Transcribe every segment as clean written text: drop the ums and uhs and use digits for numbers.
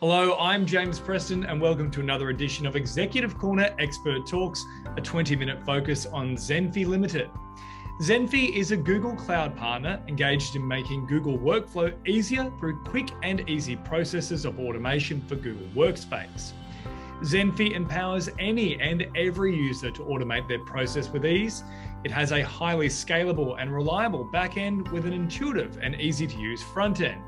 Hello, I'm James Preston and welcome to another edition of Executive Corner Expert Talks, a 20-minute focus on Zenfi Limited. Zenfi is a Google Cloud partner engaged in making Google Workflow easier through quick and easy processes of automation for Google Workspace. Zenfi empowers any and every user to automate their process with ease. It has a highly scalable and reliable backend with an intuitive and easy to use front end.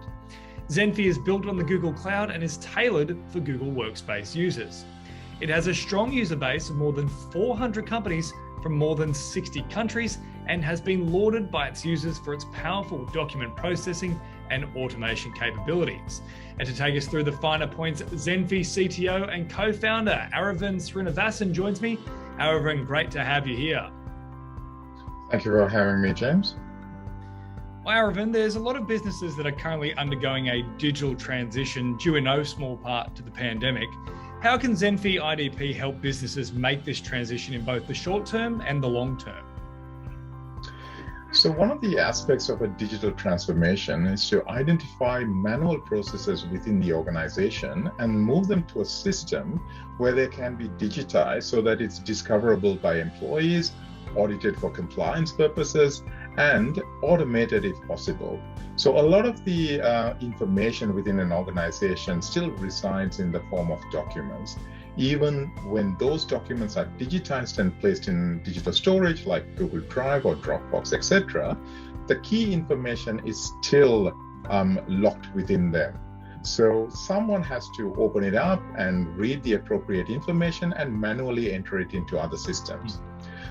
Zenfi is built on the Google Cloud and is tailored for Google Workspace users. It has a strong user base of more than 400 companies from more than 60 countries and has been lauded by its users for its powerful document processing and automation capabilities. And to take us through the finer points, Zenfi CTO and co-founder Aravin Srinivasan joins me. Aravin, great to have you here. Thank you for having me, James. Well, Aravin, there's a lot of businesses that are currently undergoing a digital transition due in no small part to the pandemic. How can Zenfi IDP help businesses make this transition in both the short term and the long term? So one of the aspects of a digital transformation is to identify manual processes within the organization and move them to a system where they can be digitized so that it's discoverable by employees, audited for compliance purposes, and automated if possible. So a lot of the information within an organization still resides in the form of documents. Even when those documents are digitized and placed in digital storage like Google Drive or Dropbox, etc., the key information is still locked within them. So someone has to open it up and read the appropriate information and manually enter it into other systems.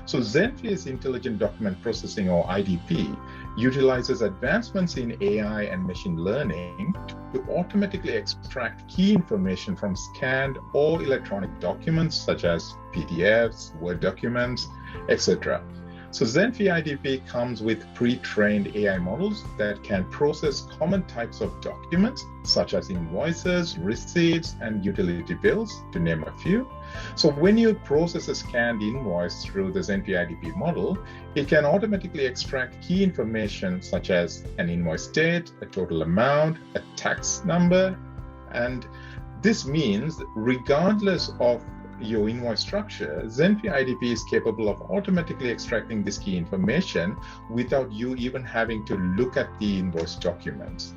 So Zenfi's Intelligent Document Processing, or IDP, utilizes advancements in AI and machine learning to automatically extract key information from scanned or electronic documents such as PDFs, Word documents, etc. So Zenfi IDP comes with pre-trained AI models that can process common types of documents such as invoices, receipts, and utility bills, to name a few. So when you process a scanned invoice through the Zenfi IDP model, it can automatically extract key information such as an invoice date, a total amount, a tax number, and this means regardless of your invoice structure, Zenfi IDP is capable of automatically extracting this key information without you even having to look at the invoice documents.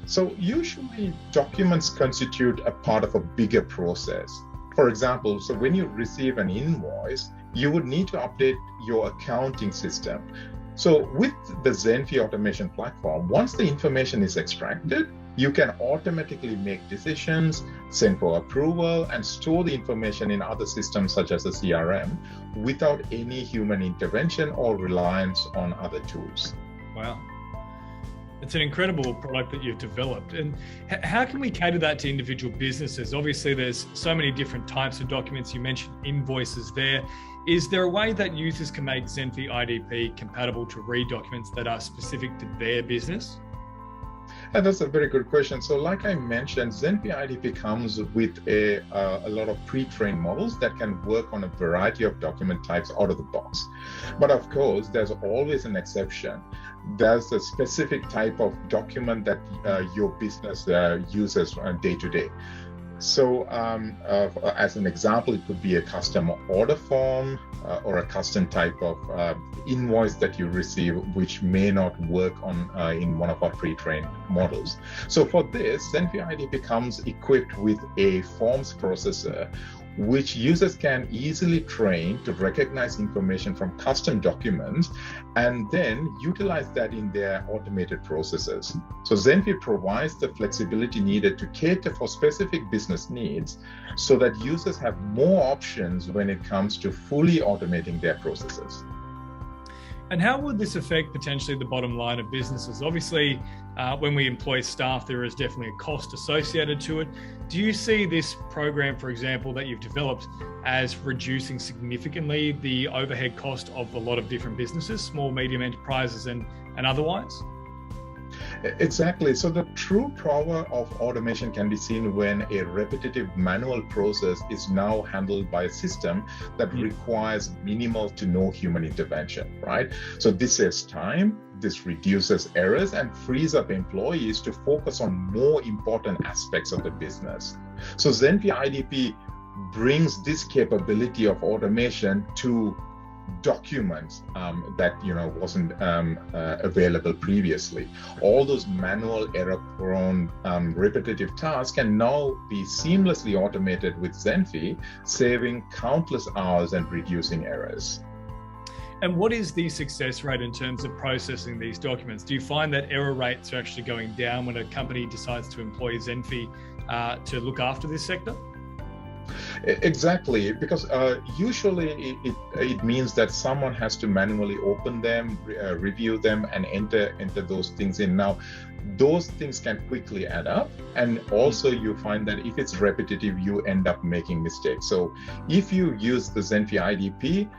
So usually documents constitute a part of a bigger process. For example, so when you receive an invoice, you would need to update your accounting system. So with the Zenfi automation platform, once the information is extracted, you can automatically make decisions, send for approval, and store the information in other systems such as a CRM without any human intervention or reliance on other tools. Wow. It's an incredible product that you've developed. And how can we cater that to individual businesses? Obviously, there's so many different types of documents. You mentioned invoices there. Is there a way that users can make Zenfi IDP compatible to read documents that are specific to their business? And that's a very good question. So like I mentioned, Zenfi IDP comes with a lot of pre-trained models that can work on a variety of document types out of the box. But of course, there's always an exception. There's a specific type of document that your business uses day to day. So as an example, it could be a custom order form or a custom type of invoice that you receive, which may not work on in one of our pre-trained models. So for this, Zenfi IDP comes equipped with a forms processor, which users can easily train to recognize information from custom documents and then utilize that in their automated processes. So Zenfi provides the flexibility needed to cater for specific business needs so that users have more options when it comes to fully automating their processes. And how would this affect potentially the bottom line of businesses? Obviously, when we employ staff, there is definitely a cost associated to it. Do you see this program, for example, that you've developed as reducing significantly the overhead cost of a lot of different businesses, small, medium enterprises and otherwise? Exactly. So the true power of automation can be seen when a repetitive manual process is now handled by a system that requires minimal to no human intervention, right? So this saves time, this reduces errors, and frees up employees to focus on more important aspects of the business. So Zenfi IDP brings this capability of automation to documents that wasn't available previously. All those manual, error-prone, repetitive tasks can now be seamlessly automated with Zenfi, saving countless hours and reducing errors. And what is the success rate in terms of processing these documents? Do you find that error rates are actually going down when a company decides to employ Zenfi to look after this sector? Exactly, because usually it means that someone has to manually open them, review them, and enter those things in. Now, those things can quickly add up, and also you find that if it's repetitive, you end up making mistakes. So if you use the Zenfi IDP,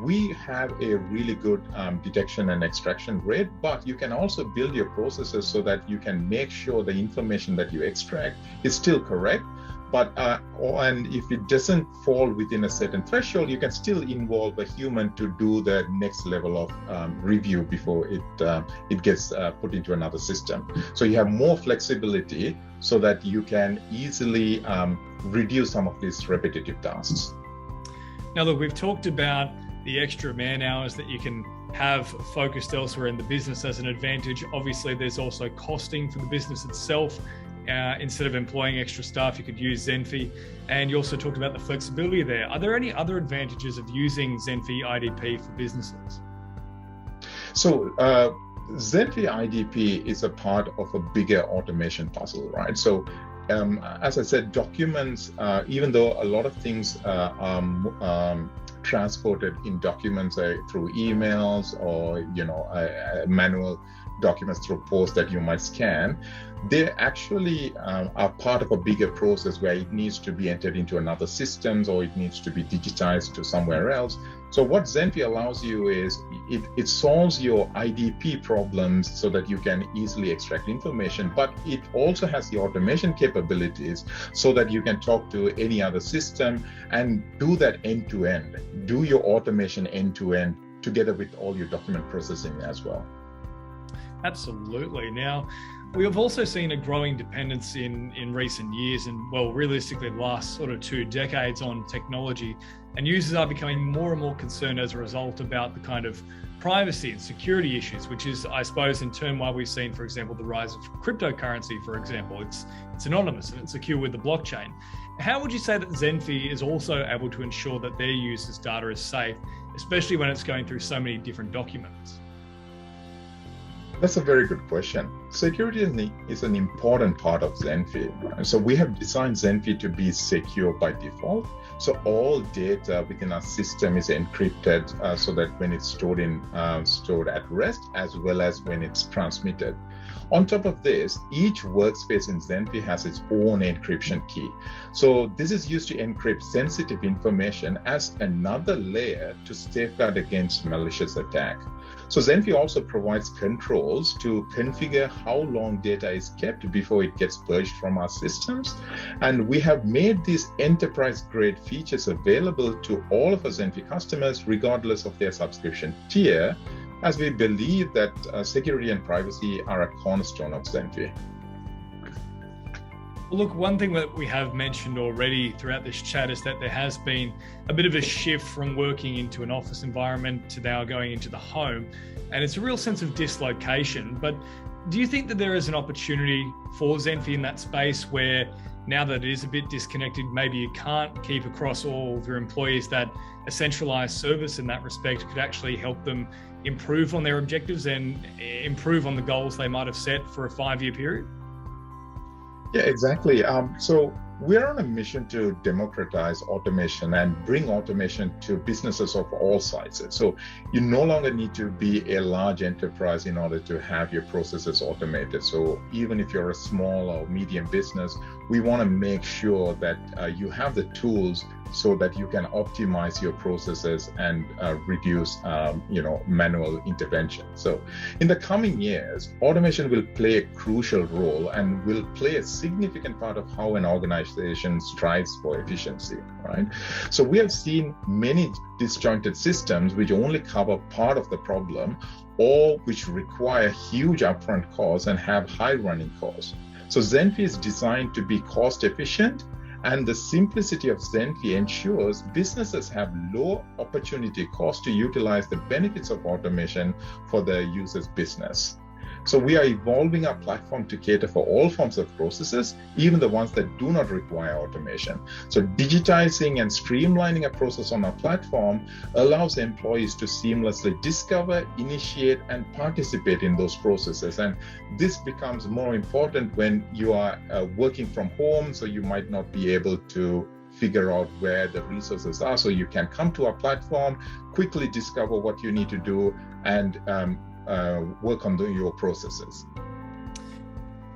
we have a really good detection and extraction rate, but you can also build your processes so that you can make sure the information that you extract is still correct. But and if it doesn't fall within a certain threshold, you can still involve a human to do the next level of review before it gets put into another system. So you have more flexibility so that you can easily reduce some of these repetitive tasks. Now, look, we've talked about the extra man hours that you can have focused elsewhere in the business as an advantage. Obviously, there's also costing for the business itself. Instead of employing extra staff, you could use Zenfi. And you also talked about the flexibility there. Are there any other advantages of using Zenfi IDP for businesses? So Zenfi IDP is a part of a bigger automation puzzle, right? So as I said, documents, even though a lot of things are transported in documents through emails or manual documents through post that you might scan, they actually are part of a bigger process where it needs to be entered into another systems or it needs to be digitized to somewhere else. So what Zenfi allows you is it solves your IDP problems so that you can easily extract information, but it also has the automation capabilities so that you can talk to any other system and do that end to end, do your automation end to end together with all your document processing as well. Absolutely. Now, we have also seen a growing dependence in recent years and, well, realistically, the last sort of 2 decades on technology, and users are becoming more and more concerned as a result about the kind of privacy and security issues, which is, I suppose, in turn why we've seen, for example, the rise of cryptocurrency, for example. It's anonymous and it's secure with the blockchain. How would you say that Zenfi is also able to ensure that their users' data is safe, especially when it's going through so many different documents? That's a very good question. Security is an important part of Zenfi. Right? So we have designed Zenfi to be secure by default. So all data within our system is encrypted so that when it's stored at rest as well as when it's transmitted. On top of this, each workspace in Zenfi has its own encryption key. So this is used to encrypt sensitive information as another layer to safeguard against malicious attack. So Zenfi also provides controls to configure how long data is kept before it gets purged from our systems. And we have made these enterprise-grade features available to all of our Zenfi customers, regardless of their subscription tier, as we believe that security and privacy are a cornerstone of Zenfi. Look, one thing that we have mentioned already throughout this chat is that there has been a bit of a shift from working into an office environment to now going into the home, and it's a real sense of dislocation. But do you think that there is an opportunity for Zenfi in that space where, now that it is a bit disconnected, maybe you can't keep across all of your employees, that a centralized service in that respect could actually help them improve on their objectives and improve on the goals they might have set for a 5-year period? Yeah, exactly. So we're on a mission to democratize automation and bring automation to businesses of all sizes. So you no longer need to be a large enterprise in order to have your processes automated. So even if you're a small or medium business, we want to make sure that you have the tools so that you can optimize your processes and reduce manual intervention. So in the coming years, automation will play a crucial role and will play a significant part of how an organization strives for efficiency, right? So we have seen many disjointed systems which only cover part of the problem, or which require huge upfront costs and have high running costs. So Zenfi is designed to be cost efficient, and the simplicity of Zenfi ensures businesses have low opportunity cost to utilize the benefits of automation for their users' business. So we are evolving our platform to cater for all forms of processes, even the ones that do not require automation. So digitizing and streamlining a process on our platform allows employees to seamlessly discover, initiate, and participate in those processes. And this becomes more important when you are working from home, so you might not be able to figure out where the resources are. So you can come to our platform, quickly discover what you need to do, and work on your processes.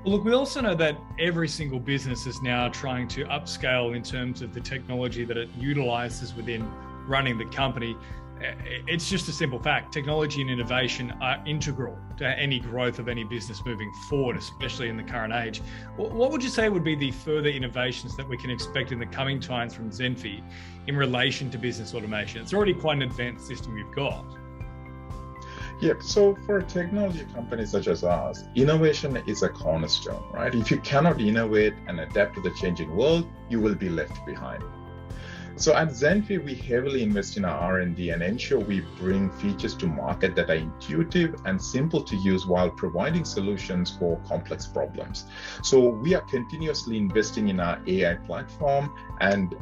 Well, look, we also know that every single business is now trying to upscale in terms of the technology that it utilizes within running the company. It's just a simple fact. Technology and innovation are integral to any growth of any business moving forward, especially in the current age. What would you say would be the further innovations that we can expect in the coming times from Zenfi in relation to business automation? It's already quite an advanced system you've got. Yeah, so for a technology company such as ours, innovation is a cornerstone, right? If you cannot innovate and adapt to the changing world, you will be left behind. So at Zenfi, we heavily invest in our R&D and ensure we bring features to market that are intuitive and simple to use while providing solutions for complex problems. So we are continuously investing in our AI platform and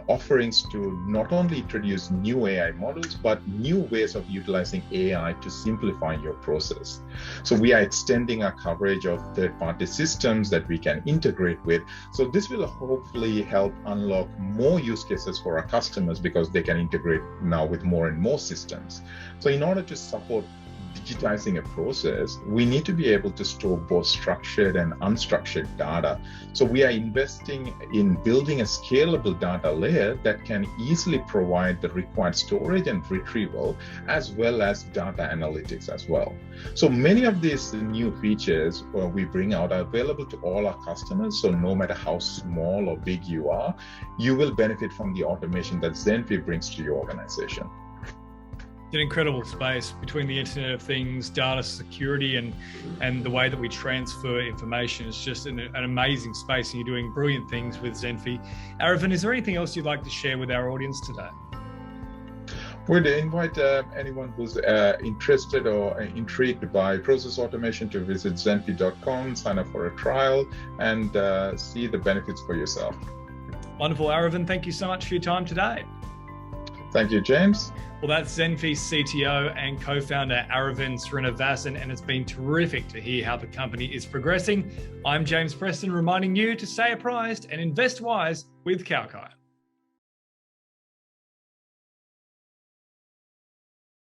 offerings to not only introduce new AI models, but new ways of utilizing AI to simplify your process. So we are extending our coverage of third-party systems that we can integrate with. So this will hopefully help unlock more use cases for our customers because they can integrate now with more and more systems. So in order to support digitizing a process, we need to be able to store both structured and unstructured data. So we are investing in building a scalable data layer that can easily provide the required storage and retrieval, as well as data analytics as well. So many of these new features we bring out are available to all our customers. So no matter how small or big you are, you will benefit from the automation that Zenfi brings to your organization. It's an incredible space between the Internet of Things, data security, and the way that we transfer information. It's just an amazing space, and you're doing brilliant things with Zenfi. Aravin, is there anything else you'd like to share with our audience today? We'd invite anyone who's interested or intrigued by process automation to visit zenfi.com, sign up for a trial, and see the benefits for yourself. Wonderful, Aravin. Thank you so much for your time today. Thank you, James. Well, that's Zenfi's CTO and co-founder Aravin Srinivasan, and it's been terrific to hear how the company is progressing. I'm James Preston, reminding you to stay apprised and invest wise with Kaukai.